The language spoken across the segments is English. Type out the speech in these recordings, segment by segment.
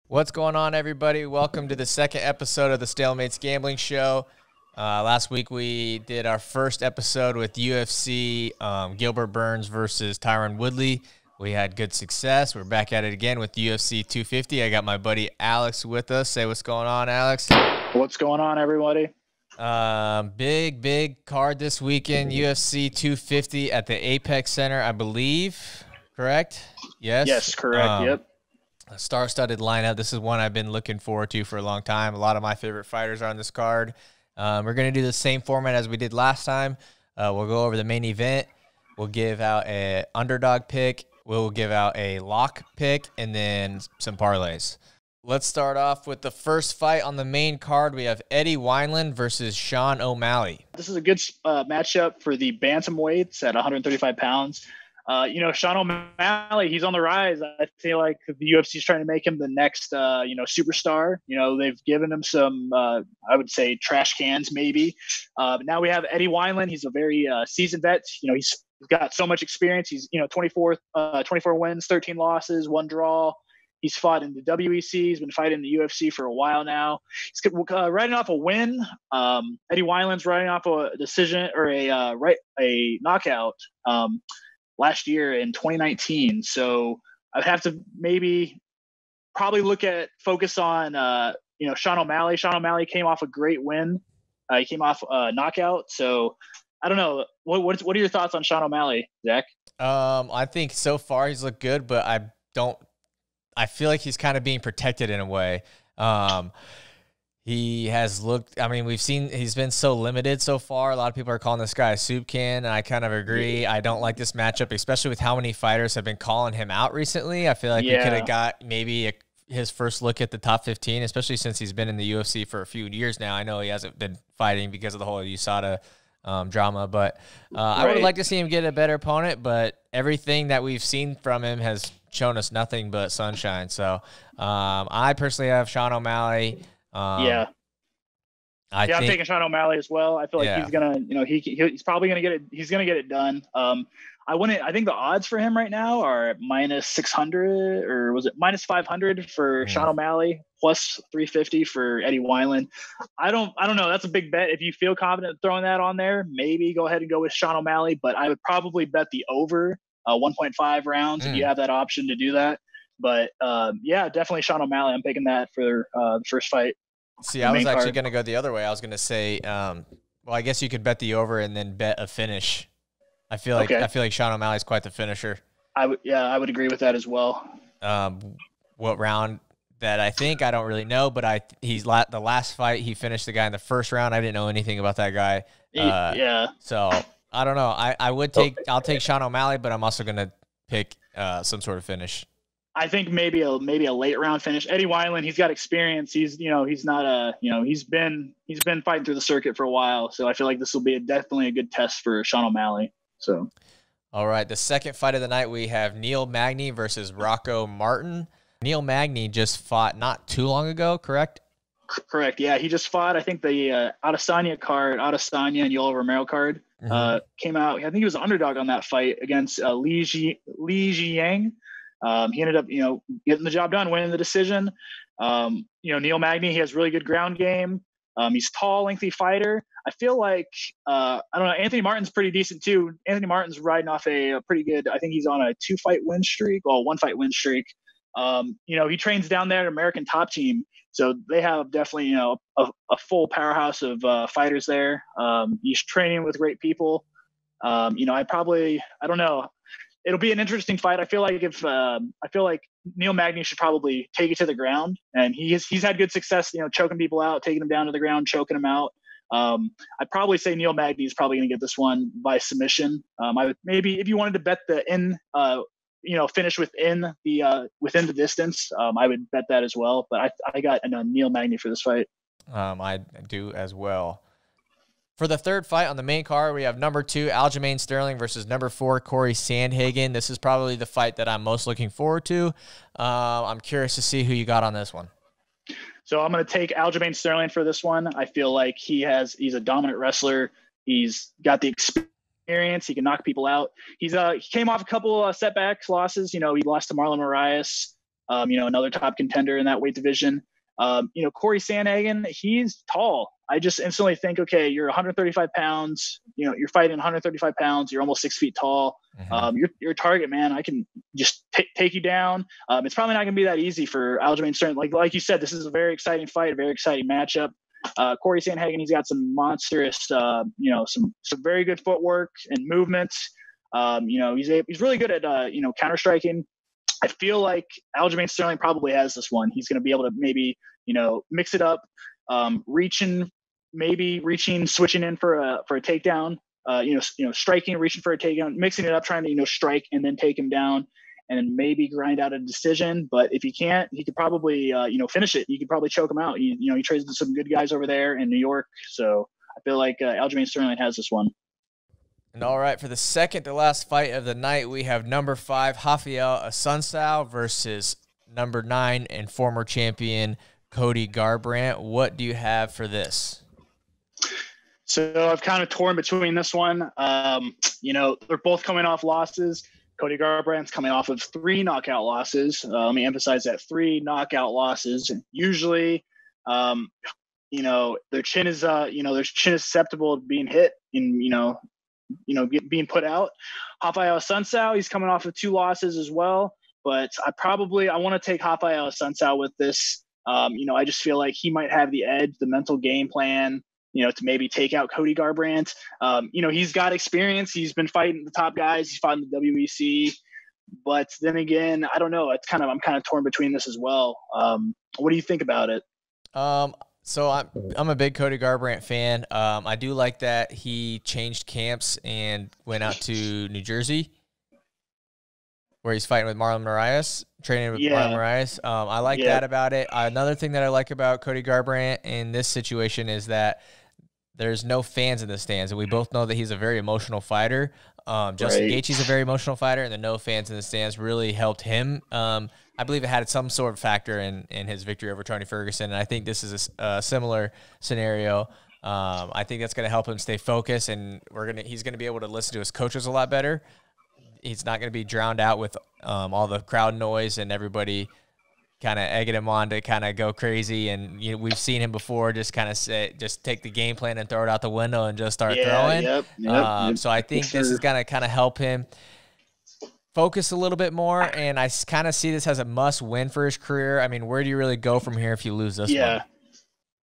What's going on, everybody? Welcome to the second episode of the StaleMates Gambling Show. Last week we did our first episode with UFC, Gilbert Burns versus Tyron Woodley. We had good success. We're back at it again with UFC 250. I got my buddy Alex with us. Say what's going on, Alex. What's going on, everybody? Big card this weekend, UFC 250 at the Apex Center, I believe. Correct? Yes? Yes, correct. Yep. A star-studded lineup. This is one I've been looking forward to for a long time. A lot of my favorite fighters are on this card. We're going to do the same format as we did last time. We'll go over the main event. We'll give out an underdog pick. We'll give out a lock pick, and then some parlays. Let's start off with the first fight on the main card. We have Eddie Weinland versus Sean O'Malley. This is a good matchup for the bantamweights at 135 pounds. Sean O'Malley, he's on the rise. I feel like the UFC is trying to make him the next, superstar. They've given him some, I would say, trash cans maybe. But now we have Eddie Weinland. He's a very seasoned vet. He's got so much experience. He's, 24 wins, 13 losses, 1 draw. He's fought in the WEC. He's been fighting in the UFC for a while now. He's riding off a win. Eddie Weinland's riding off a decision or a knockout. Last year in 2019. So I'd have to probably focus on, Sean O'Malley. Sean O'Malley came off a great win. He came off a knockout. So I don't know. What are your thoughts on Sean O'Malley, Zach? I think so far he's looked good, but I feel like he's kind of being protected in a way. He has looked, we've seen he's been so limited so far. A lot of people are calling this guy a soup can, and I kind of agree. I don't like this matchup, especially with how many fighters have been calling him out recently. I feel like we could have got maybe his first look at the top 15, especially since he's been in the UFC for a few years now. I know he hasn't been fighting because of the whole USADA drama, but I would like to see him get a better opponent, but everything that we've seen from him has shown us nothing but sunshine. So I personally have Sean O'Malley. I'm taking Sean O'Malley as well. I feel like he's gonna, he's probably gonna get it. He's gonna get it done. I think the odds for him right now are minus 600, or was it minus 500 for Sean O'Malley, plus 350 for Eddie Weinland. I don't know. That's a big bet. If you feel confident throwing that on there, maybe go ahead and go with Sean O'Malley. But I would probably bet the over 1.5 rounds if you have that option to do that. But definitely Sean O'Malley. I'm picking that for the first fight. See, I was actually going to go the other way. I was going to say, I guess you could bet the over and then bet a finish. I feel like Sean O'Malley's quite the finisher. I would agree with that as well. What round that I don't really know, but the last fight he finished the guy in the first round. I didn't know anything about that guy. So I don't know. I'll take Sean O'Malley, but I'm also going to pick some sort of finish. I think maybe a late round finish. Eddie Weinland, he's got experience. He's not he's been fighting through the circuit for a while. So I feel like this will be definitely a good test for Sean O'Malley. So, all right, the second fight of the night, we have Neil Magny versus Rocco Martin. Neil Magny just fought not too long ago, correct? Correct. Yeah, he just fought. I think the Adesanya and Yoel Romero card came out. I think he was underdog on that fight against Li Jiang. He ended up, getting the job done, winning the decision. Neil Magny, he has really good ground game. He's tall, lengthy fighter. I feel like, Anthony Martin's pretty decent too. Anthony Martin's riding off a pretty good, I think he's on a 1-fight win streak. He trains down there at American Top Team. So they have definitely, a full powerhouse of fighters there. He's training with great people. I don't know. It'll be an interesting fight. I feel like Neil Magny should probably take it to the ground, and he's had good success, choking people out, taking them down to the ground, choking them out. I'd probably say Neil Magny is probably going to get this one by submission. I would maybe, if you wanted to bet the finish within the distance, I would bet that as well. But I got Neil Magny for this fight. I do as well. For the third fight on the main card, we have number 2, Aljamain Sterling versus number 4, Corey Sandhagen. This is probably the fight that I'm most looking forward to. I'm curious to see who you got on this one. So I'm going to take Aljamain Sterling for this one. I feel like he's a dominant wrestler. He's got the experience. He can knock people out. He came off a couple setbacks, losses. He lost to Marlon Moraes. another top contender in that weight division. Corey Sandhagen, he's tall. I just instantly think, okay, you're 135 pounds, you're fighting 135 pounds, you're almost 6 feet tall. Mm-hmm. You're a target, man. I can just take you down. It's probably not going to be that easy for Aljamain Sterling. Like you said, this is a very exciting fight, a very exciting matchup. Corey Sandhagen, he's got some monstrous, some very good footwork and movements. He's really good at, counter striking. I feel like Aljamain Sterling probably has this one. He's going to be able to maybe, mix it up, reaching, switching in for a takedown, striking, reaching for a takedown, mixing it up, trying to, strike and then take him down and then maybe grind out a decision. But if he can't, he could probably, finish it. He could probably choke him out. He trades with some good guys over there in New York. So I feel like Aljamain Sterling has this one. And all right, for the second to last fight of the night, we have number 5, Raphael Assunção versus number 9 and former champion Cody Garbrandt. What do you have for this? So I've kind of torn between this one. They're both coming off losses. Cody Garbrandt's coming off of 3 knockout losses. Let me emphasize that, 3 knockout losses. Usually, their chin is susceptible to being hit and, being put out. Raphael Assunção, he's coming off of 2 losses as well. But I want to take Raphael Assunção with this. I just feel like he might have the edge, the mental game plan, to maybe take out Cody Garbrandt. He's got experience. He's been fighting the top guys. He's fought in the WEC. But then again, I don't know. I'm kind of torn between this as well. What do you think about it? So I'm a big Cody Garbrandt fan. I do like that he changed camps and went out to New Jersey, where he's fighting with Marlon Moraes, training with Marlon Moraes. I like that about it. Another thing that I like about Cody Garbrandt in this situation is that there's no fans in the stands, and we both know that he's a very emotional fighter. Justin Gaethje's a very emotional fighter, and the no fans in the stands really helped him. I believe it had some sort of factor in his victory over Tony Ferguson, and I think this is a similar scenario. I think that's going to help him stay focused, and he's going to be able to listen to his coaches a lot better. He's not going to be drowned out with all the crowd noise and everybody kind of egging him on to kind of go crazy. And we've seen him before just kind of just take the game plan and throw it out the window and just start throwing. Yep. So I think this is going to kind of help him focus a little bit more. And I kind of see this as a must win for his career. I mean, where do you really go from here if you lose this one?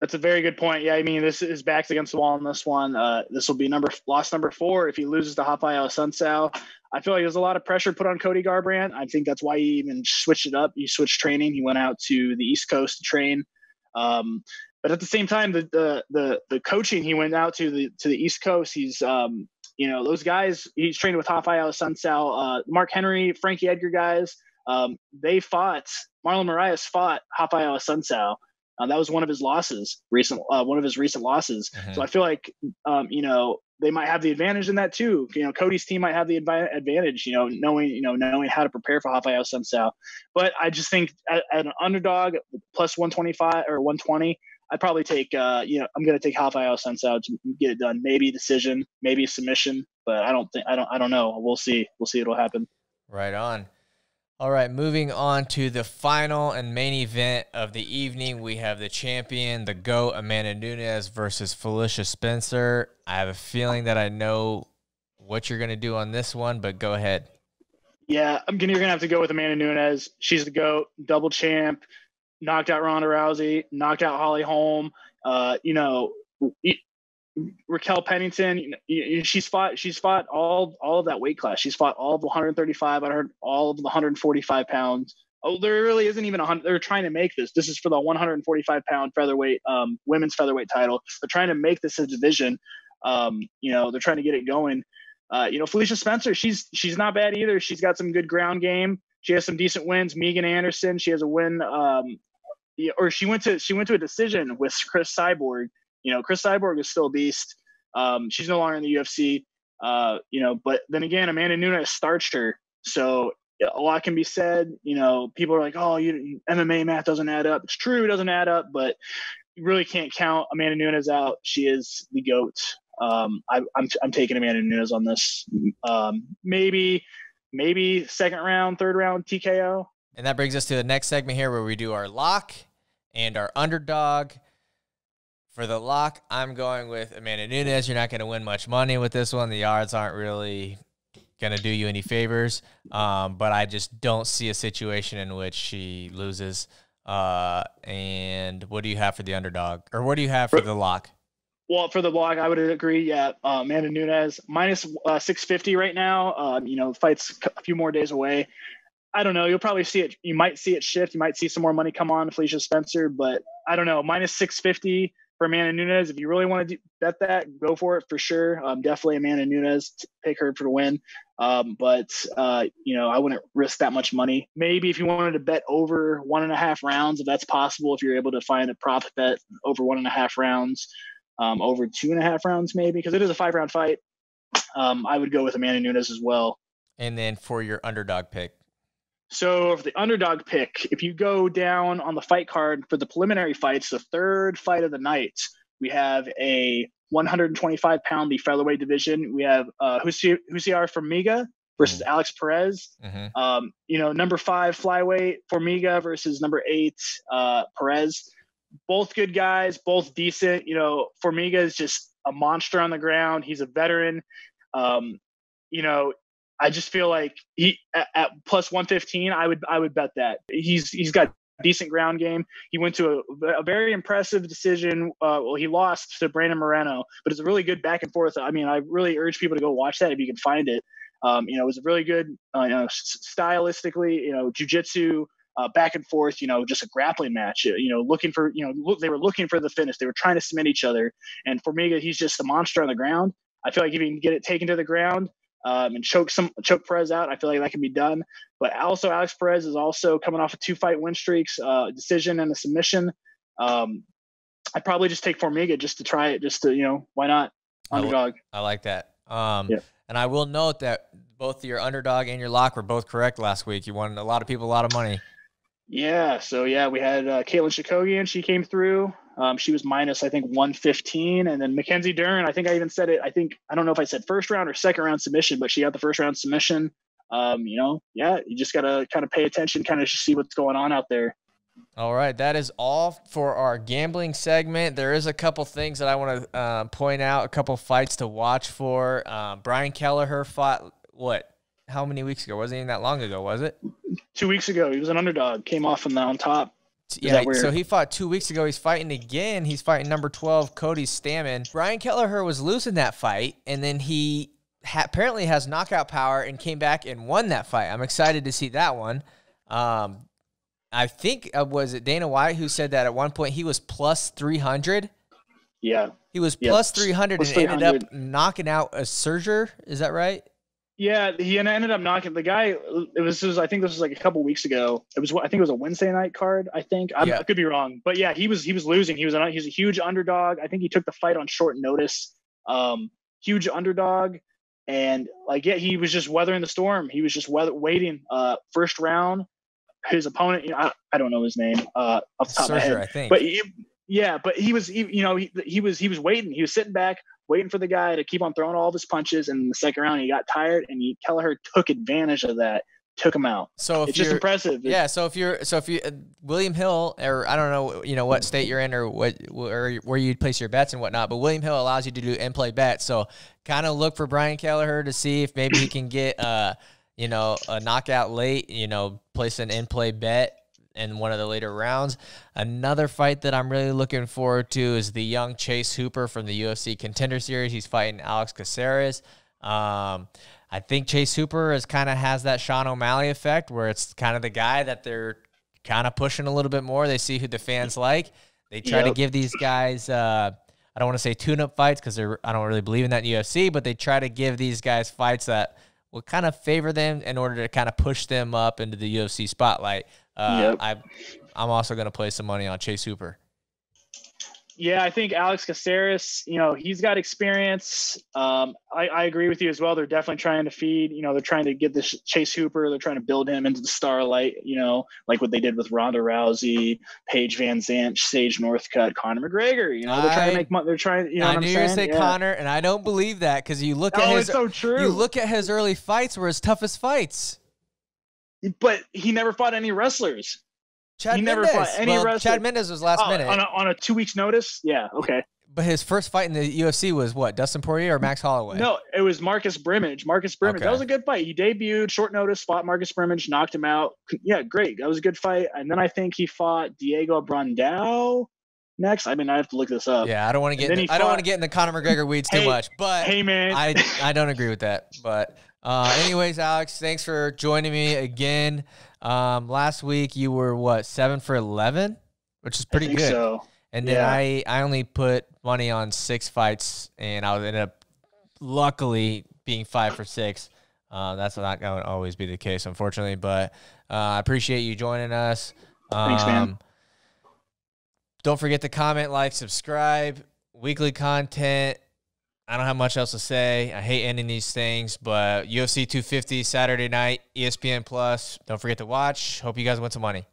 That's a very good point. Yeah, I mean, this is backs against the wall in this one. This will be loss number 4 if he loses to Raphael Assunção. I feel like there's a lot of pressure put on Cody Garbrandt. I think that's why he even switched it up. He switched training. He went out to the East Coast to train. But at the same time, the coaching he went out to the East Coast. He's those guys. He's trained with Raphael Assunção, Mark Henry, Frankie Edgar guys. They fought. Marlon Moraes fought Raphael Assunção. That was one of his losses, one of his recent losses. Mm-hmm. So I feel like, they might have the advantage in that too. Cody's team might have the advantage, knowing how to prepare for Raphael Assunção. But I just think at an underdog plus 125 or 120, I'd probably take, I'm going to take Raphael Assunção to get it done. Maybe decision, maybe submission, but I don't know. We'll see. We'll see what'll happen. Right on. All right, moving on to the final and main event of the evening. We have the champion, the GOAT, Amanda Nunez versus Felicia Spencer. I have a feeling that I know what you're going to do on this one, but go ahead. Yeah, you're going to have to go with Amanda Nunez. She's the GOAT, double champ, knocked out Ronda Rousey, knocked out Holly Holm. Raquel Pennington, she's fought all of that weight class. She's fought all of the 135, all of the 145 pounds. Oh, there really isn't even 100. They're trying to make this. This is for the 145 pound featherweight, women's featherweight title. They're trying to make this a division. They're trying to get it going. Felicia Spencer, she's not bad either. She's got some good ground game. She has some decent wins. Megan Anderson, she has a win. She went to a decision with Chris Cyborg. Chris Cyborg is still a beast. She's no longer in the UFC. But then again, Amanda Nunez starched her. So a lot can be said. People are like, oh, MMA math doesn't add up. It's true, it doesn't add up, but you really can't count Amanda Nunez out. She is the GOAT. I'm taking Amanda Nunez on this. Maybe second round, third round TKO. And that brings us to the next segment here where we do our lock and our underdog. For the lock, I'm going with Amanda Nunez. You're not going to win much money with this one. The odds aren't really going to do you any favors. But I just don't see a situation in which she loses. And what do you have for the underdog? Or what do you have for the lock? Well, for the lock, I would agree. Yeah, Amanda Nunez, minus 650 right now. Fight's a few more days away. I don't know. You'll probably see it. You might see it shift. You might see some more money come on to Felicia Spencer. But I don't know. Minus 650 for Amanda Nunez. If you really want to bet that, go for it for sure. Definitely Amanda Nunez. Take her for the win. But I wouldn't risk that much money. Maybe if you wanted to bet over 1.5 rounds, if that's possible, if you're able to find a prop bet over 1.5 rounds, over 2.5 rounds maybe, because it is a 5-round fight. I would go with Amanda Nunez as well. And then for your underdog pick. So for the underdog pick, if you go down on the fight card for the preliminary fights, the third fight of the night, we have a 125-pound, the featherweight division. We have Husiar Formiga versus Alex Perez. Number 5 flyweight Formiga versus number 8 Perez. Both good guys, both decent. Formiga is just a monster on the ground. He's a veteran. I just feel like he at plus 115, I would bet that. He's got decent ground game. He went to a very impressive decision. He lost to Brandon Moreno, but it's a really good back and forth. I mean, I really urge people to go watch that if you can find it. It was a really good, stylistically, jiu-jitsu, back and forth, just a grappling match, they were looking for the finish. They were trying to submit each other. And Formiga, he's just a monster on the ground. I feel like if you can get it taken to the ground, and choke Perez out, I feel like that can be done. But also Alex Perez is also coming off of 2-fight win streaks, decision and a submission. I'd probably just take Formiga just to try it, why not? Underdog. I like that. And I will note that both your underdog and your lock were both correct last week. You won a lot of people a lot of money. Yeah. So we had Caitlin Chikogian. She came through. She was minus, I think, 115. And then Mackenzie Dern, I think I even said it. I don't know if I said first round or second round submission, but she got the first round submission. You just got to kind of pay attention, kind of see what's going on out there. All right. That is all for our gambling segment. There is a couple things that I want to point out, a couple fights to watch for. Brian Kelleher fought how many weeks ago? Wasn't even that long ago, was it? 2 weeks ago. He was an underdog, came off on top. Yeah, so he fought 2 weeks ago. He's fighting again. He's fighting number 12, Cody Stammen. Brian Kelleher was losing that fight, and then he apparently has knockout power and came back and won that fight. I'm excited to see that one. I think, was it Dana White who said that at one point he was plus 300? Yeah. He was plus 300 and ended up knocking out a Serger. Is that right? Yeah, he ended up knocking the guy. I think this was like a couple weeks ago. I think it was a Wednesday night card. I could be wrong, but yeah, he was losing. He's a huge underdog. I think he took the fight on short notice. Huge underdog, and he was just weathering the storm. He was just waiting. First round, his opponent. I don't know his name off the top of my head, I think. But he was waiting. He was sitting back, waiting for the guy to keep on throwing all of his punches. And in the second round, he got tired, and Kelleher took advantage of that, took him out. So it's just impressive. Yeah. So if you William Hill, or I don't know, what state you're in or where you place your bets and whatnot, but William Hill allows you to do in-play bets. So kind of look for Brian Kelleher to see if maybe he can get, a knockout late, place an in-play bet in one of the later rounds. Another fight that I'm really looking forward to is the young Chase Hooper from the UFC Contender Series. He's fighting Alex Caceres. I think Chase Hooper has that Sean O'Malley effect, where it's kind of the guy that they're kind of pushing a little bit more. They see who the fans like. They try to give these guys, I don't want to say tune-up fights because I don't really believe in that in UFC, but they try to give these guys fights that will kind of favor them in order to kind of push them up into the UFC spotlight. I'm also going to play some money on Chase Hooper. Yeah, I think Alex Caceres, he's got experience. I agree with you as well. They're definitely trying to feed, they're trying to get this Chase Hooper. They're trying to build him into the starlight, like what they did with Ronda Rousey, Paige Van Zandt, Sage Northcutt, Conor McGregor. They're trying to make money. They're trying, I knew you were going to say Conor, and I don't believe that because you look at it's so true. You look at his early fights were his toughest fights. But he never fought any wrestlers. He never fought any wrestlers. Chad Mendez was last minute. On a 2 weeks notice? Yeah, okay. But his first fight in the UFC was what? Dustin Poirier or Max Holloway? No, it was Marcus Brimage. Okay. That was a good fight. He debuted, short notice, fought Marcus Brimage, knocked him out. Yeah, great. That was a good fight. And then I think he fought Diego Brandao next. I mean, I have to look this up. Yeah, I don't want to get in the Conor McGregor weeds too much. But hey, man, I don't agree with that. But anyways, Alex, thanks for joining me again. Last week you were what, 7 for 11, which is pretty good. So. And then I only put money on 6 fights, and I ended up luckily being 5 for 6. That's not going to always be the case, unfortunately. But I appreciate you joining us. Thanks, man. Don't forget to comment, like, subscribe. Weekly content. I don't have much else to say. I hate ending these things, but UFC 250 Saturday night, ESPN Plus. Don't forget to watch. Hope you guys win some money.